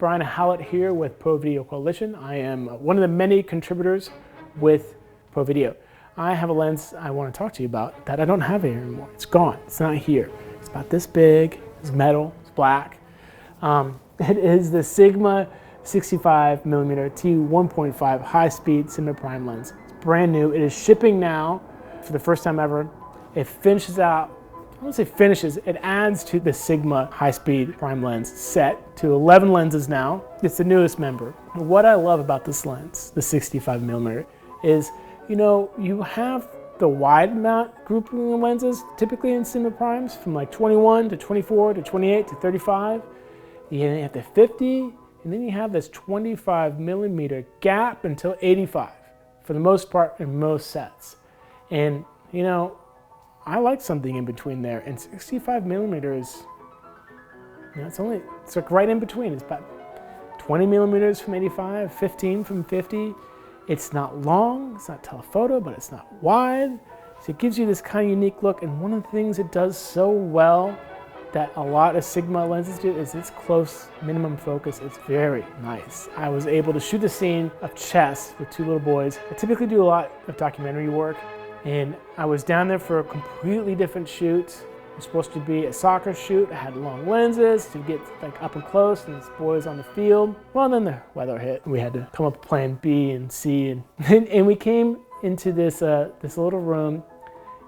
Brian Hallett here with ProVideo Coalition. I am one of the many contributors with ProVideo. I have a lens I want to talk to you about that I don't have here anymore. It's gone. It's not here. It's about this big. It's metal. It's black. It is the Sigma 65mm T1.5 high-speed cinema prime lens. It's brand new. It is shipping now for the first time ever. It finishes out, I won't say finishes, it adds to the Sigma high-speed prime lens set to 11 lenses now. It's the newest member. What I love about this lens, the 65mm, is, you have the wide mount grouping of lenses typically in cinema primes from like 21 to 24 to 28 to 35. You have the 50, and then you have this 25mm gap until 85 for the most part in most sets. And I like something in between there, and 65mm is, it's like right in between. It's about 20mm from 85, 15 from 50. It's not long, it's not telephoto, but it's not wide. So it gives you this kind of unique look, and one of the things it does so well that a lot of Sigma lenses do is its close minimum focus. It's very nice. I was able to shoot a scene of chess with two little boys. I typically do a lot of documentary work, and I was down there for a completely different shoot. It was supposed to be a soccer shoot. I had long lenses to get like up and close, and these boys on the field. Well, then the weather hit. We had to come up with plan B and C, and we came into this this little room,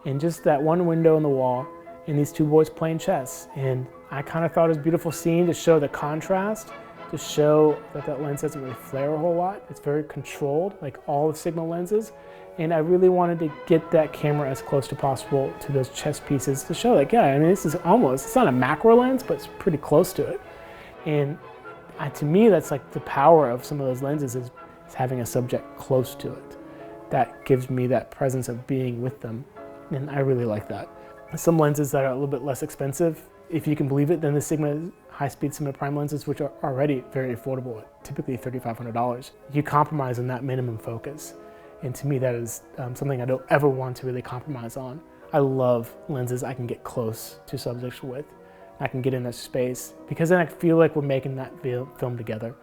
and just that one window in the wall, and these two boys playing chess. And I kind of thought it was a beautiful scene to show the contrast, to show that that lens doesn't really flare a whole lot. It's very controlled, like all the Sigma lenses. And I really wanted to get that camera as close to possible to those chess pieces to show like, yeah, this is almost, it's not a macro lens, but it's pretty close to it. And to me, that's like the power of some of those lenses is having a subject close to it. That gives me that presence of being with them. And I really like that. Some lenses that are a little bit less expensive, if you can believe it, than the Sigma high-speed cinema prime lenses, which are already very affordable, typically $3,500. You compromise on that minimum focus. And to me, that is something I don't ever want to really compromise on. I love lenses I can get close to subjects with. I can get in that space, because then I feel like we're making that film together.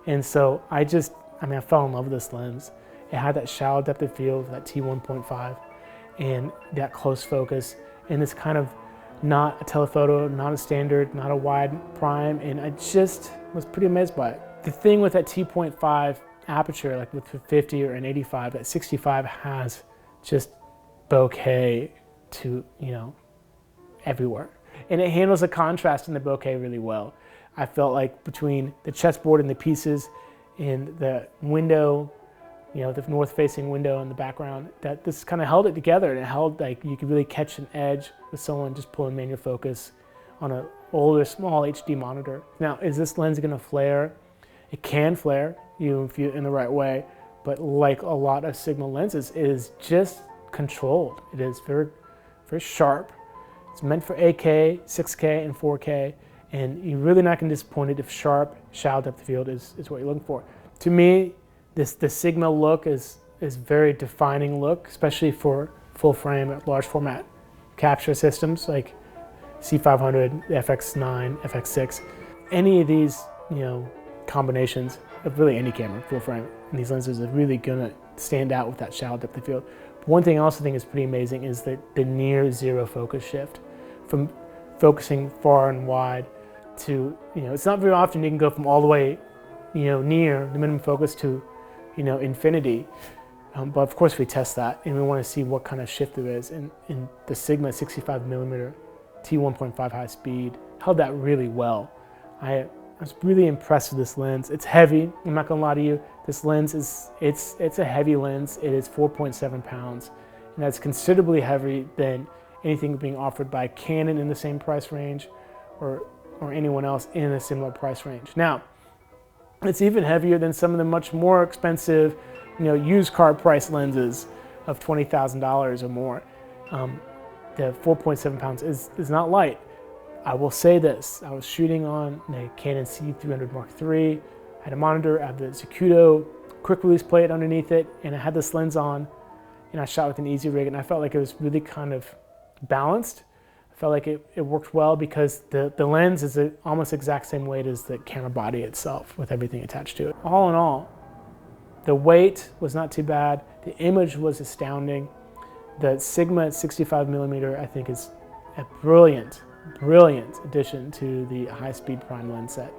And so I fell in love with this lens. It had that shallow depth of field, that T1.5, and that close focus, and it's kind of not a telephoto, not a standard, not a wide prime, and I just was pretty amazed by it. The thing with that T.5 aperture, like with the 50 or an 85, that 65 has just bokeh to, everywhere. And it handles the contrast in the bokeh really well. I felt like between the chessboard and the pieces and the window, the north-facing window in the background, that this kind of held it together, and it held like you could really catch an edge with someone just pulling manual focus on an older, small HD monitor. Now, is this lens going to flare? It can flare, if you're in the right way, but like a lot of Sigma lenses, it is just controlled. It is very, very sharp. It's meant for 8K, 6K, and 4K, and you're really not going to be disappointed if sharp, shallow depth of field is what you're looking for. To me, the Sigma look is very defining look, especially for full frame, large format capture systems like C500, FX9, FX6. Any of these, combinations of really any camera, full frame, and these lenses are really gonna stand out with that shallow depth of field. But one thing I also think is pretty amazing is the near zero focus shift from focusing far and wide to, it's not very often you can go from all the way, near the minimum focus to, infinity. But of course we test that, and we want to see what kind of shift there is. And the Sigma 65mm T1.5 high speed held that really well. I was really impressed with this lens. It's heavy, I'm not gonna lie to you. This lens it's a heavy lens. It is 4.7 pounds, and that's considerably heavier than anything being offered by Canon in the same price range or anyone else in a similar price range. Now, it's even heavier than some of the much more expensive, used car price lenses of $20,000 or more. The 4.7 pounds is not light. I will say this, I was shooting on a Canon C300 Mark III, I had a monitor, I had the Zacuto quick release plate underneath it, and I had this lens on, and I shot with an easy rig, and I felt like it was really kind of balanced. I Felt like it worked well because the lens is almost exact same weight as the camera body itself with everything attached to it. All in all, the weight was not too bad. The image was astounding. The Sigma at 65mm I think is a brilliant addition to the high-speed prime lens set.